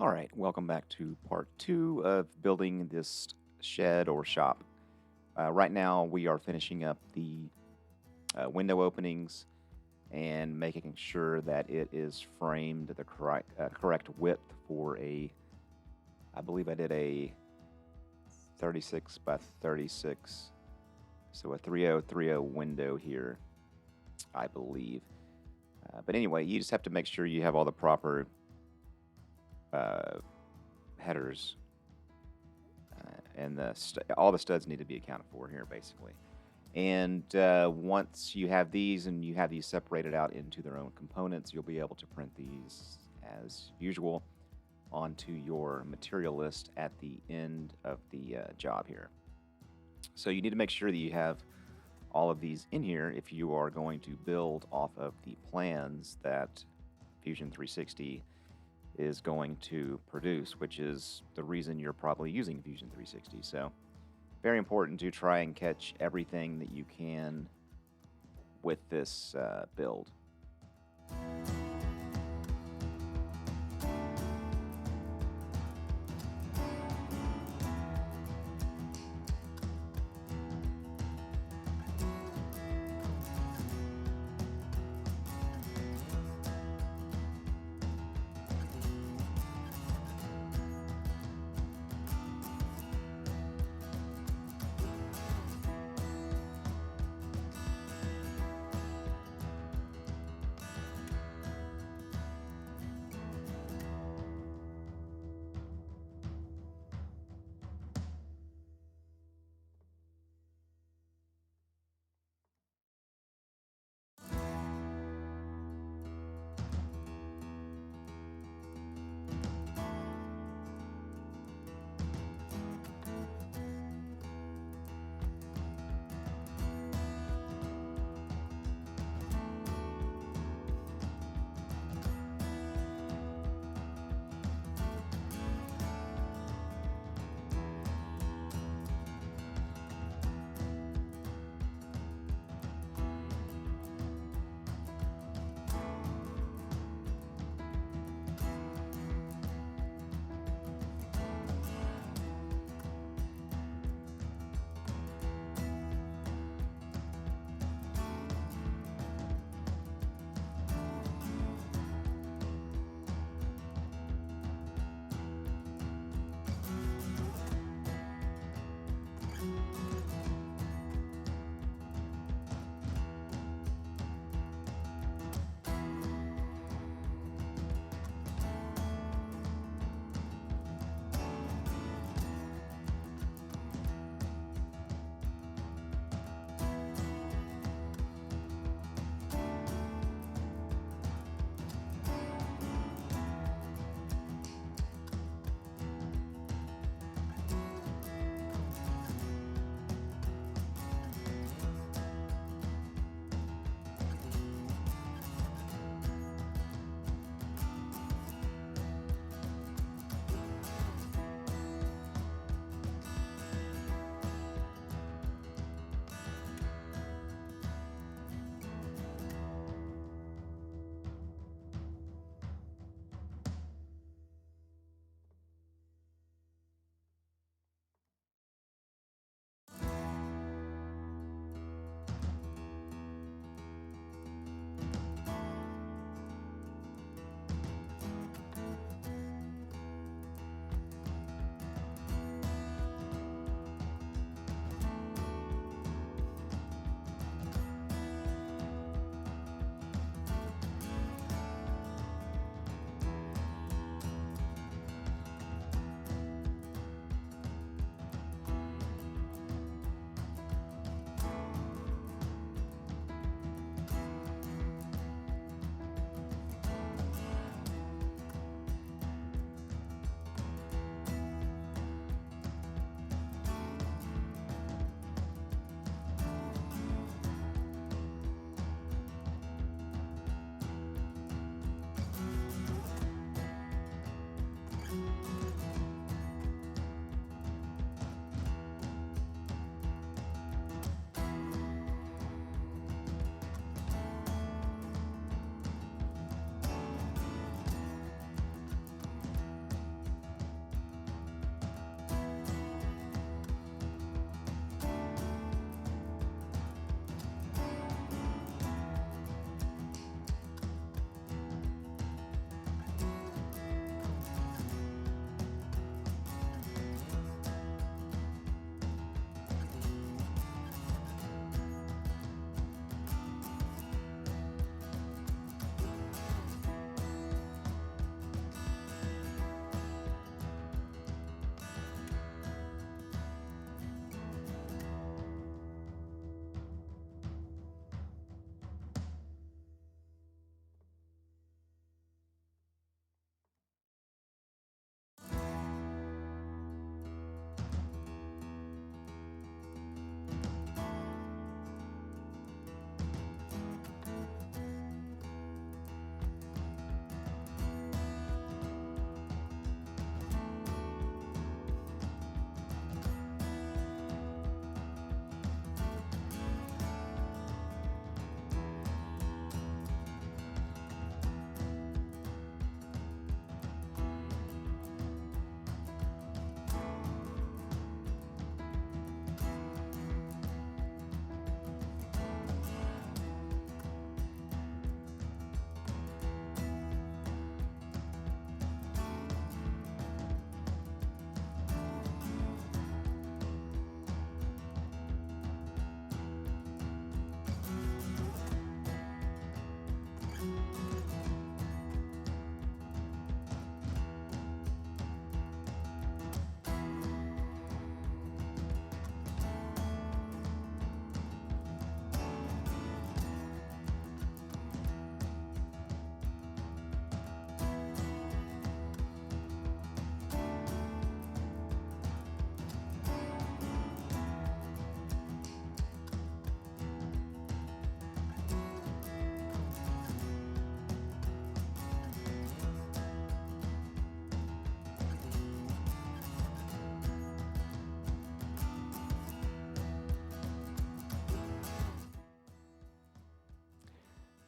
All right, welcome back to part two of building this shed or shop. Right now, we are finishing up the window openings and making sure that it is framed the correct width for I believe I did a 36 by 36, so a 3030 window here, I believe. But anyway, you just have to make sure you have all the proper uh, headers and all the studs need to be accounted for here, basically. And once you have these and you have these separated out into their own components, you'll be able to print these as usual onto your material list at the end of the job here. So you need to make sure that you have all of these in here if you are going to build off of the plans that Fusion 360 is going to produce, which is the reason you're probably using Fusion 360. So very important to try and catch everything that you can with this build.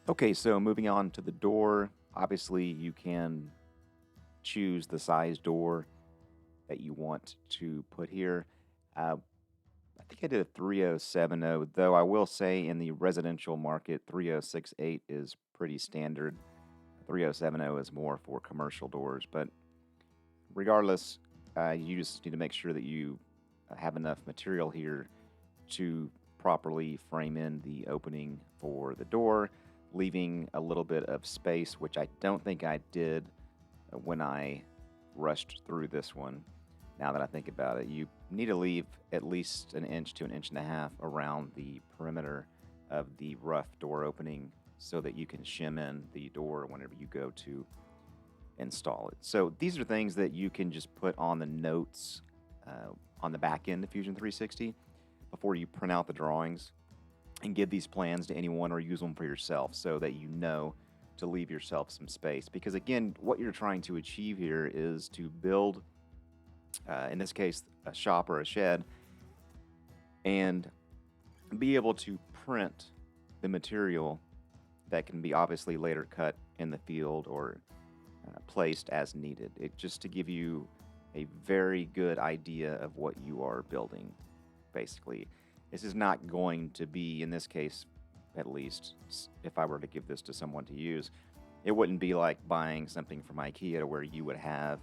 Okay, so moving on to the door, obviously you can choose the size door that you want to put here. Uh, I think I did a 3070, though I will say in the residential market, 3068 is pretty standard. 3070 is more for commercial doors, but regardless, you just need to make sure that you have enough material here to properly frame in the opening for the door, leaving a little bit of space, which I don't think I did when I rushed through this one. Now that I think about it, you need to leave at least an inch to an inch and a half around the perimeter of the rough door opening so that you can shim in the door whenever you go to install it. So these are things that you can just put on the notes on the back end of Fusion 360 before you print out the drawings and give these plans to anyone or use them for yourself so that you know to leave yourself some space. Because again, what you're trying to achieve here is to build, in this case, a shop or a shed, and be able to print the material that can be obviously later cut in the field or placed as needed. It just to give you a very good idea of what you are building, basically. This is not going to be, in this case, at least, if I were to give this to someone to use, it wouldn't be like buying something from IKEA to where you would have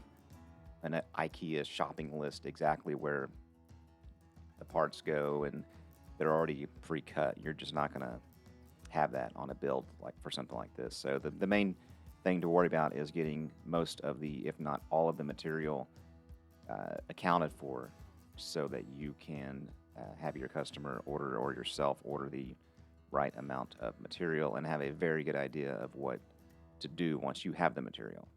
an IKEA shopping list exactly where the parts go and they're already pre-cut. You're just not going to have that on a build like for something like this. So the main thing to worry about is getting most of the, if not all of the material accounted for so that you can have your customer order or yourself order the right amount of material and have a very good idea of what to do once you have the material.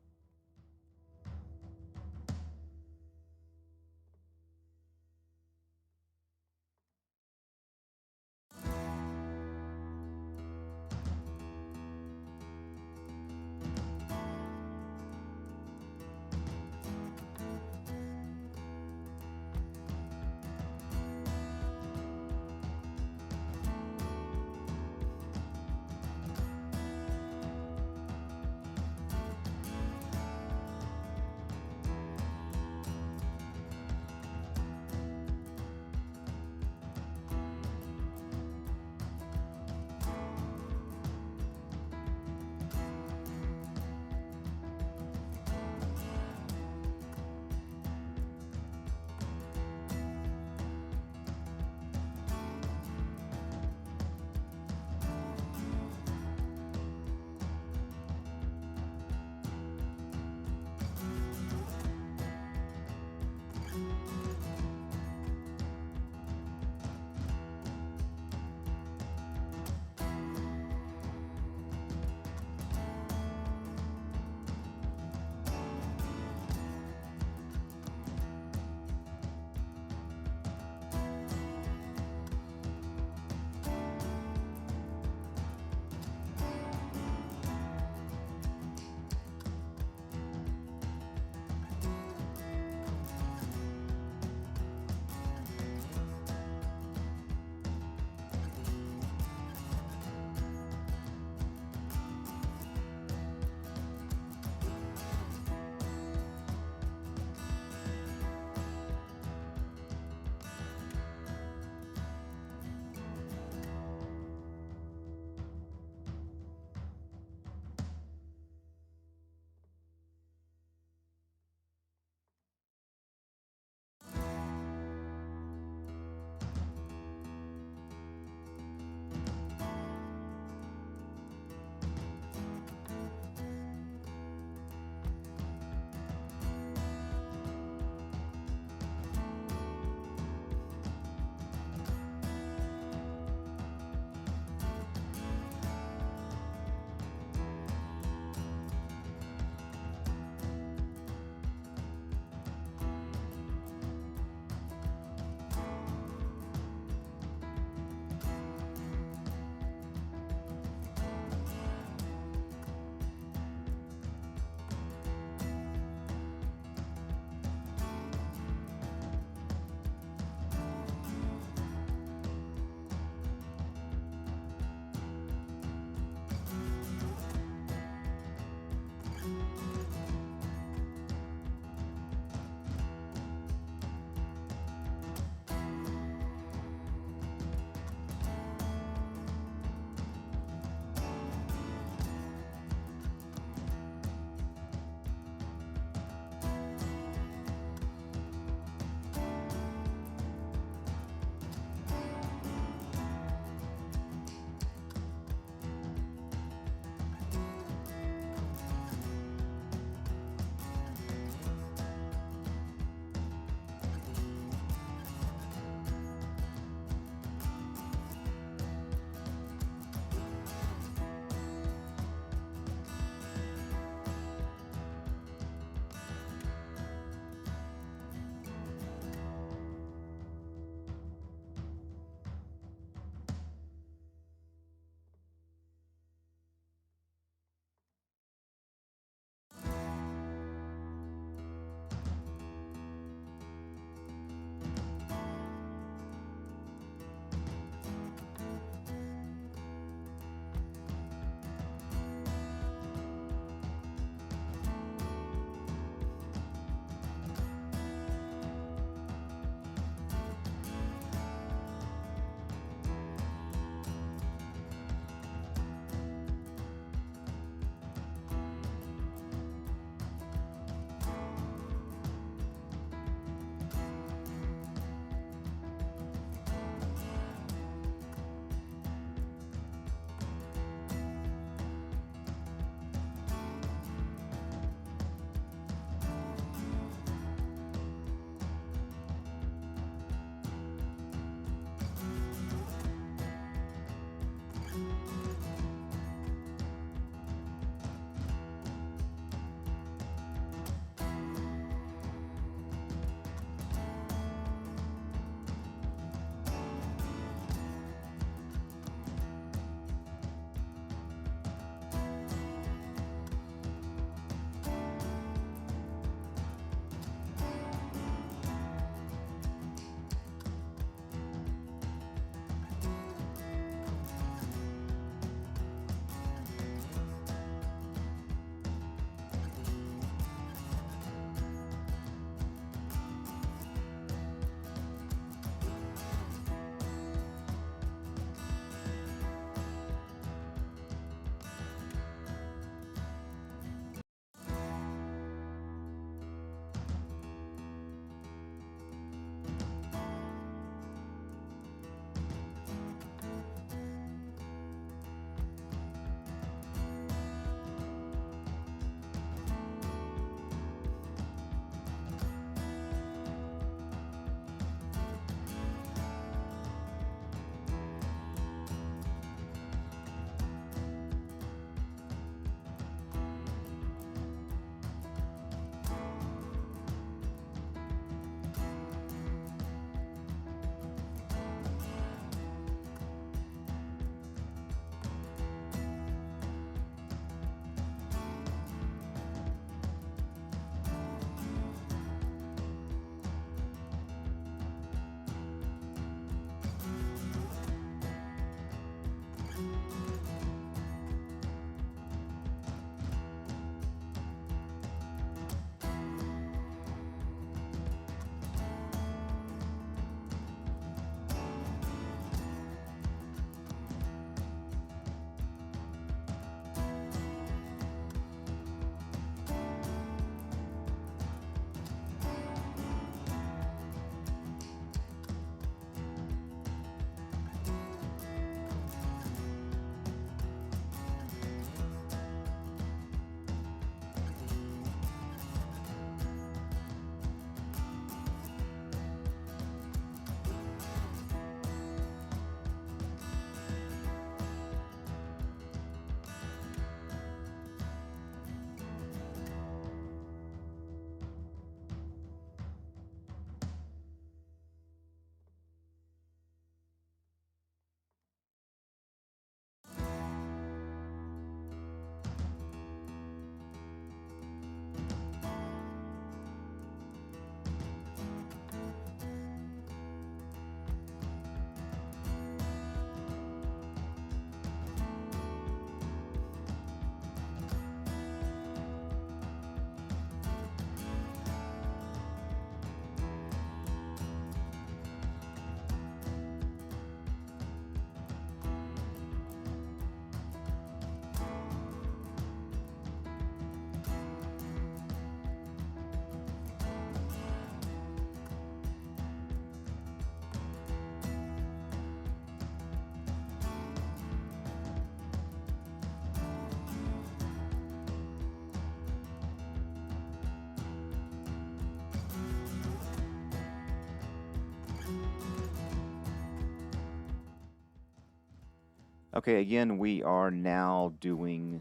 Okay, again, we are now doing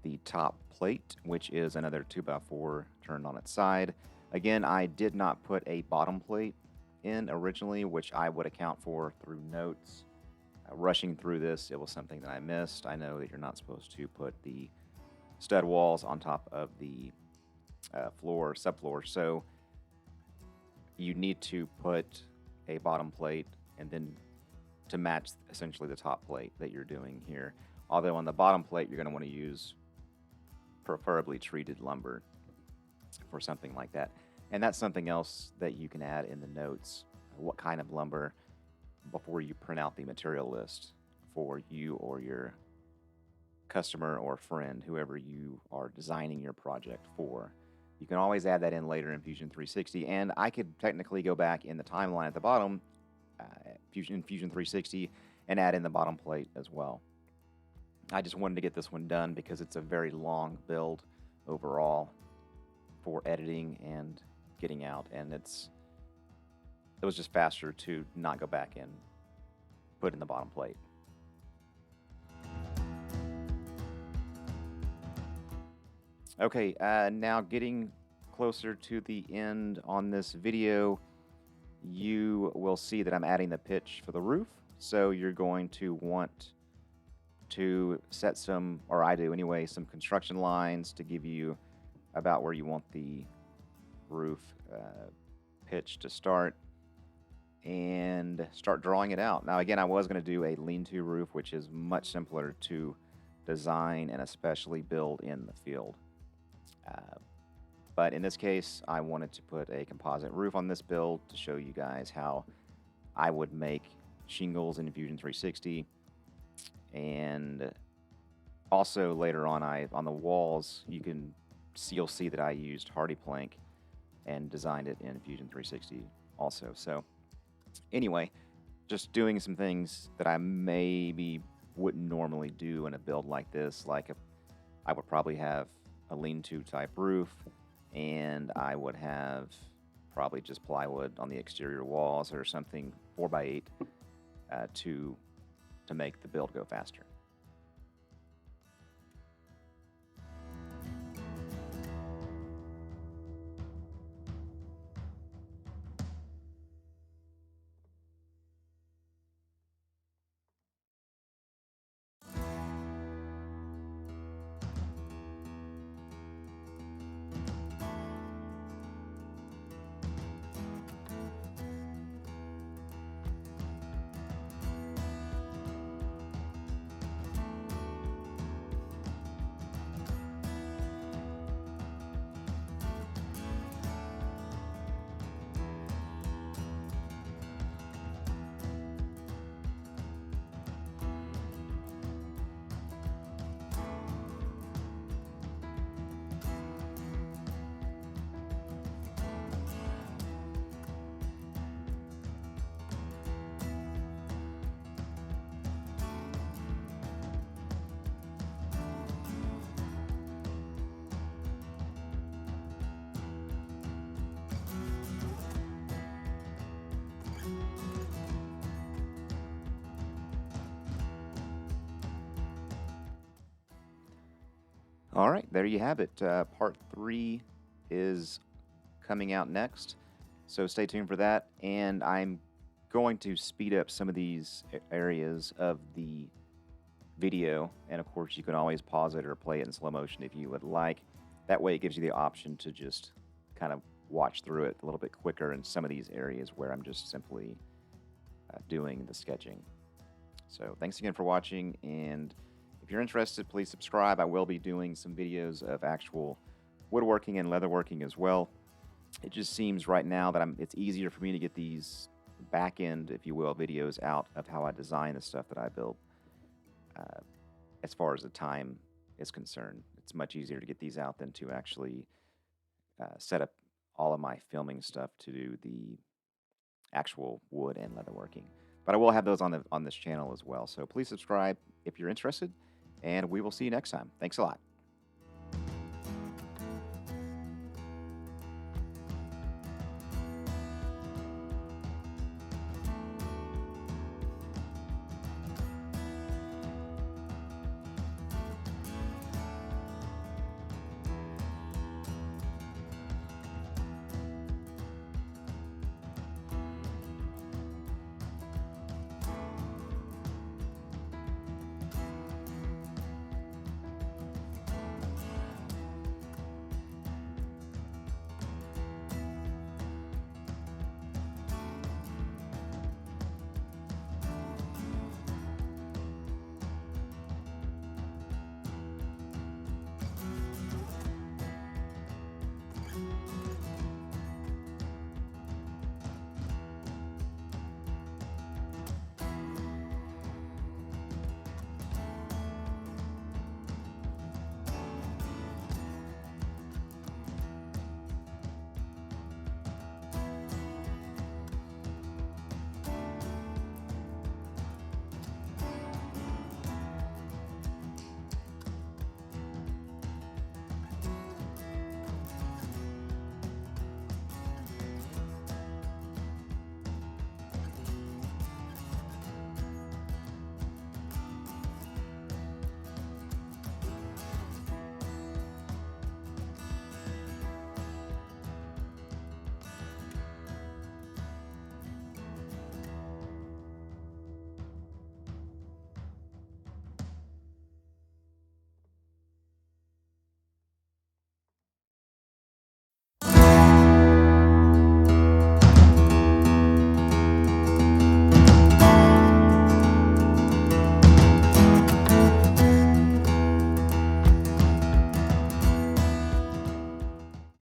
the top plate, which is another 2x4 turned on its side. Again, I did not put a bottom plate in originally, which I would account for through notes. Rushing through this, it was something that I missed. I know that you're not supposed to put the stud walls on top of the subfloor, so you need to put a bottom plate and then to match essentially the top plate that you're doing here. Although on the bottom plate, you're going to want to use preferably treated lumber for something like that. And that's something else that you can add in the notes, what kind of lumber, before you print out the material list for you or your customer or friend, whoever you are designing your project for. You can always add that in later in Fusion 360, and I could technically go back in the timeline at the bottom, Fusion 360, and add in the bottom plate as well. I just wanted to get this one done because it's a very long build overall for editing and getting out, and it was just faster to not go back and put in the bottom plate. Okay, now getting closer to the end on this video, you will see that I'm adding the pitch for the roof. So you're going to want to set some, or I do anyway, some construction lines to give you about where you want the roof pitch to start, and start drawing it out. Now again, I was going to do a lean-to roof, which is much simpler to design and especially build in the field. But in this case, I wanted to put a composite roof on this build to show you guys how I would make shingles in Fusion 360. And also later on, on the walls, you'll see that I used hardy plank and designed it in Fusion 360 also. So anyway, just doing some things that I maybe wouldn't normally do in a build like this. I would probably have a lean-to type roof, and I would have probably just plywood on the exterior walls or something 4x8 to make the build go faster. All right, there you have it. Part 3 is coming out next, so stay tuned for that. And I'm going to speed up some of these areas of the video, and of course you can always pause it or play it in slow motion if you would like. That way it gives you the option to just kind of watch through it a little bit quicker in some of these areas where I'm just simply doing the sketching. So thanks again for watching, and if you're interested, please subscribe. I will be doing some videos of actual woodworking and leatherworking as well. It just seems right now that it's easier for me to get these back end, if you will, videos out of how I design the stuff that I build. As far as the time is concerned, it's much easier to get these out than to actually set up all of my filming stuff to do the actual wood and leatherworking. But I will have those on this channel as well. So please subscribe if you're interested, and we will see you next time. Thanks a lot.